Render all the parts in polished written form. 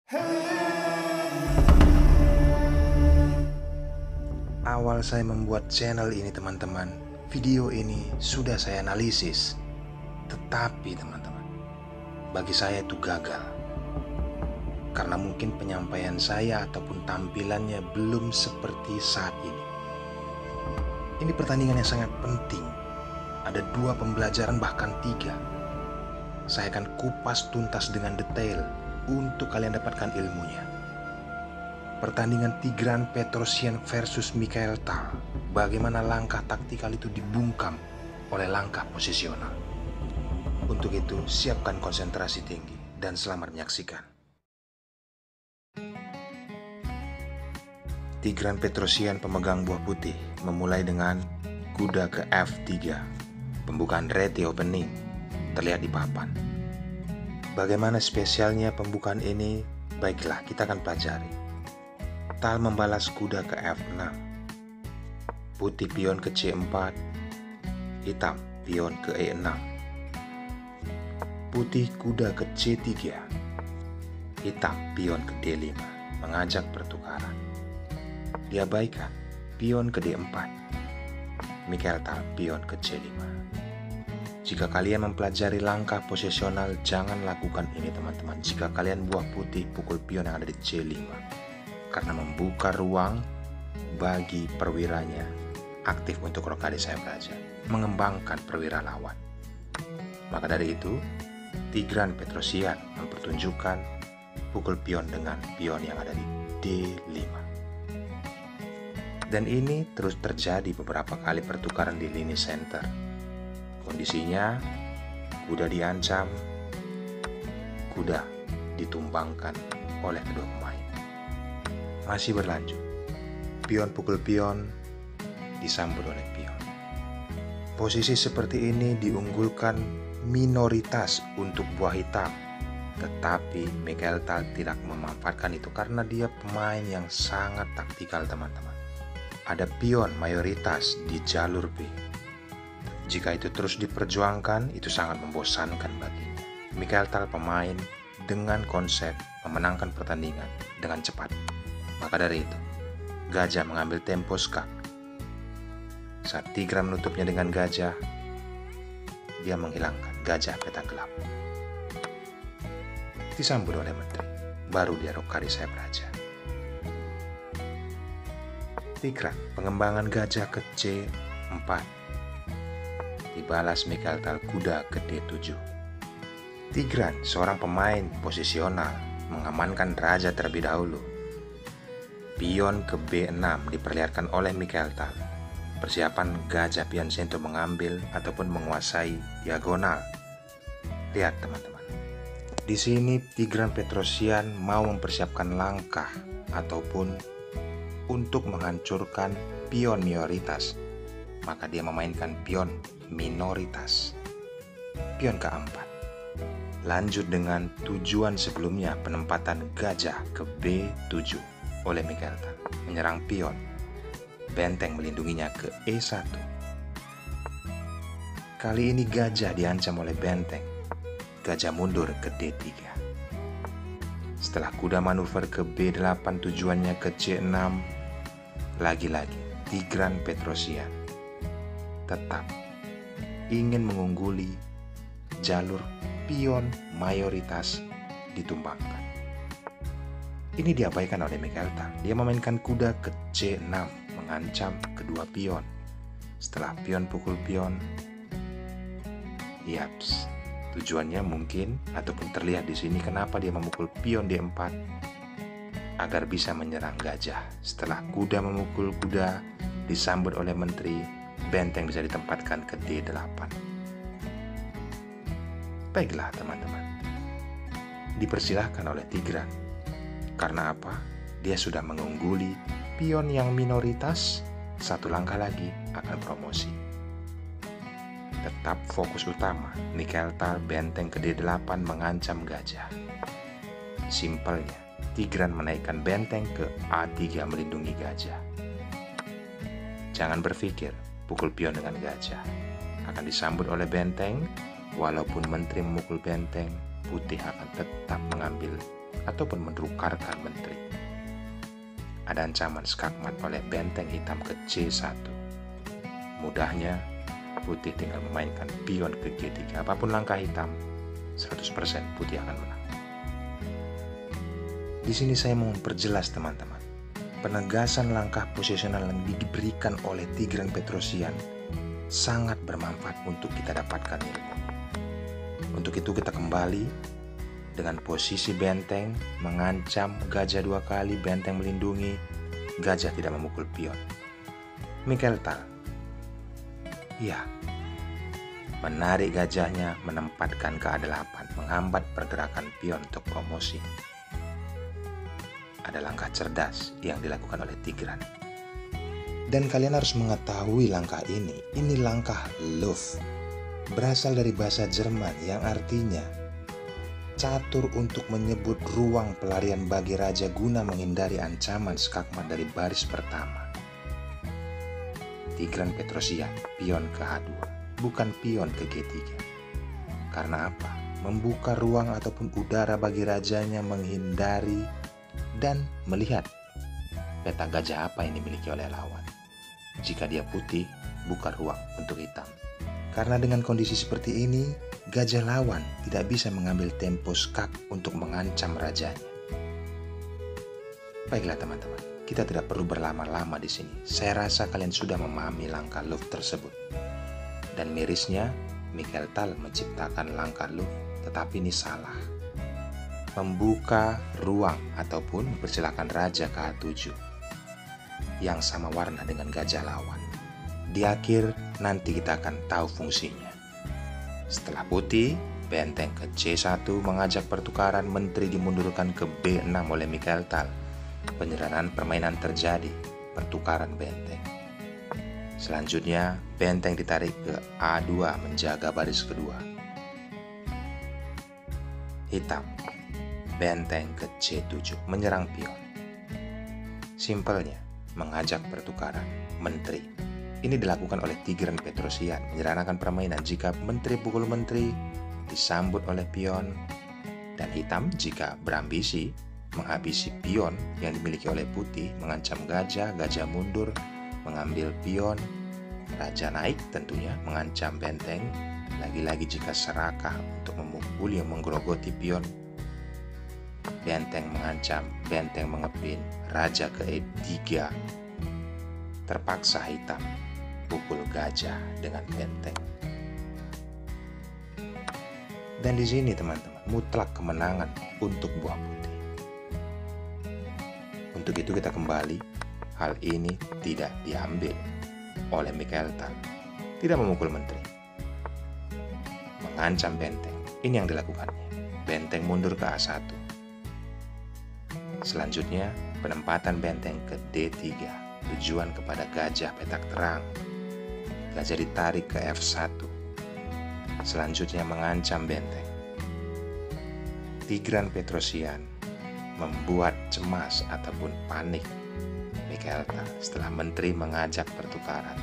Awal saya membuat channel ini teman-teman, video ini sudah saya analisis. Tetapi teman-teman, bagi saya itu gagal. Karena mungkin penyampaian saya ataupun tampilannya belum seperti saat ini. Ini pertandingan yang sangat penting. Ada 2 pembelajaran bahkan 3. Saya akan kupas tuntas dengan detail untuk kalian dapatkan ilmunya. Pertandingan Tigran Petrosyan versus Mikhail Tal. Bagaimana langkah taktikal itu dibungkam oleh langkah posisional. Untuk itu, siapkan konsentrasi tinggi dan selamat menyaksikan. Tigran Petrosyan pemegang buah putih memulai dengan kuda ke F3. Pembukaan rete opening terlihat di papan. Bagaimana spesialnya pembukaan ini? Baiklah, kita akan pelajari. Tal membalas kuda ke F6. Putih pion ke C4. Hitam pion ke E6. Putih kuda ke C3. Hitam pion ke D5. Mengajak pertukaran. Diabaikan pion ke D4. Mikhail Tal pion ke C5. Jika kalian mempelajari langkah posisional, jangan lakukan ini teman-teman. Jika kalian buah putih, pukul pion yang ada di C5. Karena membuka ruang bagi perwiranya aktif untuk rokade sayap raja, mengembangkan perwira lawan. Maka dari itu, Tigran Petrosyan mempertunjukkan pukul pion dengan pion yang ada di D5. Dan ini terus terjadi beberapa kali pertukaran di lini center. Kondisinya, kuda diancam, kuda ditumbangkan oleh kedua pemain. Masih berlanjut, pion pukul pion disambut oleh pion. Posisi seperti ini diunggulkan minoritas untuk buah hitam, tetapi Mikhail Tal tidak memanfaatkan itu karena dia pemain yang sangat taktikal teman-teman. Ada pion mayoritas di jalur B. Jika itu terus diperjuangkan, itu sangat membosankan baginya. Mikhail Tal pemain dengan konsep memenangkan pertandingan dengan cepat. Maka dari itu, gajah mengambil tempo skak. Saat Tigran menutupnya dengan gajah, dia menghilangkan gajah peta gelap. Disambut oleh menteri, baru dia rokade sayap raja. Tigran, pengembangan gajah ke C4. Dibalas Mikhail Tal kuda ke D7. Tigran, seorang pemain posisional, mengamankan raja terlebih dahulu. Pion ke B6 diperlihatkan oleh Mikhail Tal. Persiapan gajah pion sento mengambil ataupun menguasai diagonal. Lihat teman-teman. Di sini Tigran Petrosyan mau mempersiapkan langkah ataupun untuk menghancurkan pion mayoritas. Maka dia memainkan pion minoritas. Pion ke-4. Lanjut dengan tujuan sebelumnya, penempatan gajah ke B7 oleh Mikhail Tal. Menyerang pion. Benteng melindunginya ke E1. Kali ini gajah diancam oleh benteng. Gajah mundur ke D3. Setelah kuda manuver ke B8 tujuannya ke C6. Lagi-lagi Tigran Petrosyan tetap ingin mengungguli jalur pion mayoritas ditumbangkan. Ini diabaikan oleh Mikhail Tal. Dia memainkan kuda ke C6, mengancam kedua pion. Setelah pion pukul pion, yaps, tujuannya mungkin ataupun terlihat di sini kenapa dia memukul pion D4 agar bisa menyerang gajah. Setelah kuda memukul kuda, disambut oleh menteri, benteng bisa ditempatkan ke D8. Baiklah teman-teman, dipersilahkan oleh Tigran. Karena apa? Dia sudah mengungguli pion yang minoritas, satu langkah lagi akan promosi. Tetap fokus utama, Mikhail Tal benteng ke D8 mengancam gajah. Simpelnya, Tigran menaikkan benteng ke A3 melindungi gajah. Jangan berpikir pukul pion dengan gajah akan disambut oleh benteng. Walaupun menteri memukul benteng, putih akan tetap mengambil ataupun menukarkan menteri. Ada ancaman skakmat oleh benteng hitam ke C1. Mudahnya, putih tinggal memainkan pion ke G3. Apapun langkah hitam, 100% putih akan menang. Di sini saya mau memperjelas teman-teman. Penegasan langkah posisional yang diberikan oleh Tigran Petrosian sangat bermanfaat untuk kita dapatkan ilmu. Untuk itu kita kembali dengan posisi benteng mengancam gajah 2 kali, benteng melindungi, gajah tidak memukul pion. Mikhail Tal, ya, menarik gajahnya menempatkan ke A8, menghambat pergerakan pion untuk promosi. Ada langkah cerdas yang dilakukan oleh Tigran. Dan kalian harus mengetahui langkah ini langkah Luft. Berasal dari bahasa Jerman yang artinya catur untuk menyebut ruang pelarian bagi raja guna menghindari ancaman skakmat dari baris pertama. Tigran Petrosian, pion ke H2, bukan pion ke G3. Karena apa? Membuka ruang ataupun udara bagi rajanya menghindari dan melihat peta gajah apa yang dimiliki oleh lawan. Jika dia putih, buka ruang untuk hitam. Karena dengan kondisi seperti ini, gajah lawan tidak bisa mengambil tempo skak untuk mengancam rajanya. Baiklah teman-teman, kita tidak perlu berlama-lama di sini. Saya rasa kalian sudah memahami langkah Luft tersebut. Dan mirisnya, Mikhail Tal menciptakan langkah Luft, tetapi ini salah. Membuka ruang ataupun mempersilakan raja ke H7 yang sama warna dengan gajah lawan. Di akhir nanti kita akan tahu fungsinya. Setelah putih, benteng ke C1 mengajak pertukaran, menteri dimundurkan ke B6 oleh Mikhail Tal. Penyerahan permainan terjadi, pertukaran benteng. Selanjutnya, benteng ditarik ke A2 menjaga baris kedua. Hitam, benteng ke C7 menyerang pion. Simpelnya, mengajak pertukaran, menteri. Ini dilakukan oleh Tigran Petrosian, menyeranakan permainan jika menteri pukul menteri, disambut oleh pion, dan hitam jika berambisi menghabisi pion yang dimiliki oleh putih, mengancam gajah, gajah mundur, mengambil pion, raja naik tentunya, mengancam benteng, lagi-lagi jika serakah untuk memukuli yang menggerogoti pion, benteng mengancam, benteng mengepin, raja ke E3, terpaksa hitam pukul gajah dengan benteng. Dan di sini teman-teman, mutlak kemenangan untuk buah putih. Untuk itu kita kembali, hal ini tidak diambil oleh Mikhail Tal. Tidak memukul menteri, mengancam benteng. Ini yang dilakukannya. Benteng mundur ke A1. Selanjutnya, penempatan benteng ke D3, tujuan kepada gajah petak terang. Gajah ditarik ke F1. Selanjutnya mengancam benteng. Tigran Petrosian membuat cemas ataupun panik Mikhail Tal setelah menteri mengajak pertukaran.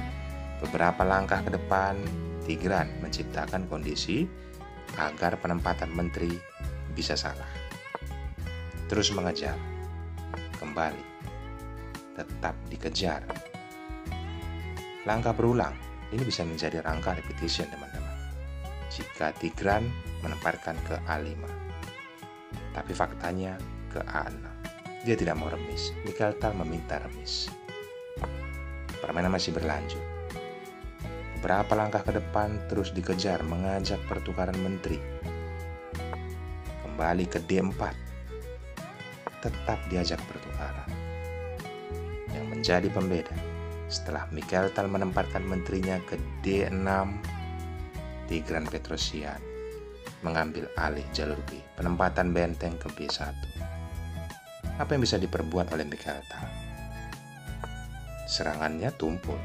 Beberapa langkah ke depan, Tigran menciptakan kondisi agar penempatan menteri bisa salah. Terus mengejar, kembali, tetap dikejar. Langkah berulang, ini bisa menjadi rangka repetition teman-teman. Jika Tigran menempatkan ke A5, tapi faktanya ke A6. Dia tidak mau remis. Mikhail Tal meminta remis. Permainan masih berlanjut. Beberapa langkah ke depan terus dikejar, mengajak pertukaran menteri. Kembali ke D4. Tetap diajak pertukaran. Yang menjadi pembeda, setelah Mikhail Tal menempatkan menterinya ke D6, Tigran Petrosian mengambil alih jalur B, penempatan benteng ke B1. Apa yang bisa diperbuat oleh Mikhail Tal? Serangannya tumpul.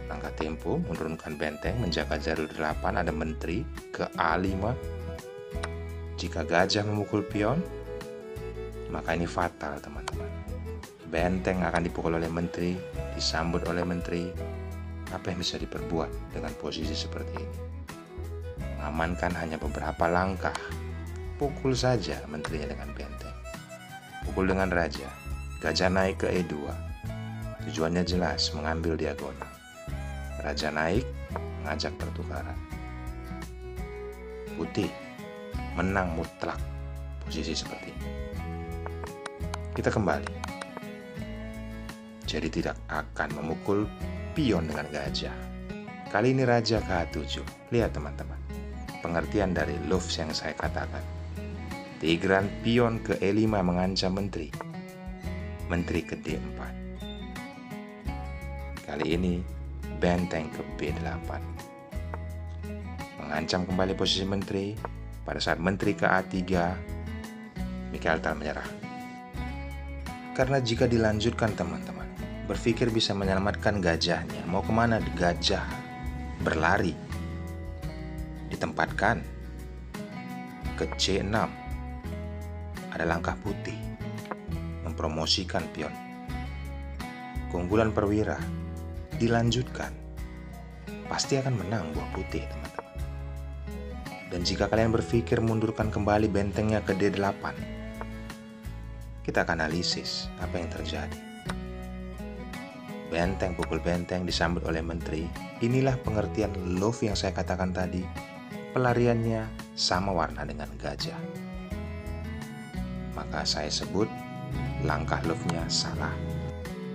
Langkah tempo menurunkan benteng, menjaga jalur 8, ada menteri ke A5. Jika gajah memukul pion, maka ini fatal teman-teman. Benteng akan dipukul oleh menteri, disambut oleh menteri. Apa yang bisa diperbuat dengan posisi seperti ini? Mengamankan hanya beberapa langkah pukul saja menterinya dengan benteng. Pukul dengan raja, gajah naik ke E2. Tujuannya jelas, mengambil diagonal. Raja naik, mengajak pertukaran. Putih menang mutlak posisi seperti ini. Kita kembali. Jadi tidak akan memukul pion dengan gajah. Kali ini raja ke H7. Lihat teman-teman, pengertian dari love yang saya katakan. Tigran pion ke E5 mengancam menteri. Menteri ke D4. Kali ini benteng ke B8. Mengancam kembali posisi menteri. Pada saat menteri ke A3, Mikhail Tal menyerah. Karena jika dilanjutkan teman-teman, berpikir bisa menyelamatkan gajahnya. Mau kemana gajah? Berlari. Ditempatkan ke C6. Ada langkah putih mempromosikan pion. Keunggulan perwira dilanjutkan. Pasti akan menang buah putih teman-teman. Dan jika kalian berpikir mundurkan kembali bentengnya ke D8, kita akan analisis apa yang terjadi. Benteng pukul benteng disambut oleh menteri. Inilah pengertian love yang saya katakan tadi. Pelariannya sama warna dengan gajah. Maka saya sebut langkah love-nya salah.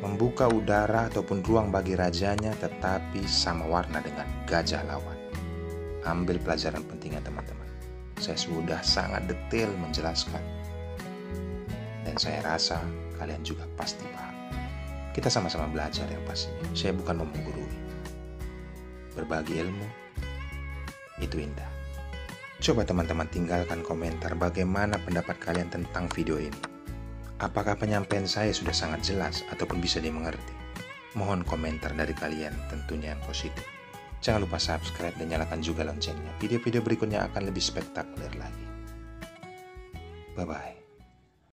Membuka udara ataupun ruang bagi rajanya tetapi sama warna dengan gajah lawan. Ambil pelajaran pentingnya teman-teman. Saya sudah sangat detail menjelaskan. Dan saya rasa kalian juga pasti paham. Kita sama-sama belajar yang pastinya. Saya bukan menggurui. Berbagi ilmu itu indah. Coba teman-teman tinggalkan komentar bagaimana pendapat kalian tentang video ini. Apakah penyampaian saya sudah sangat jelas ataupun bisa dimengerti? Mohon komentar dari kalian tentunya yang positif. Jangan lupa subscribe dan nyalakan juga loncengnya. Video-video berikutnya akan lebih spektakuler lagi. Bye-bye.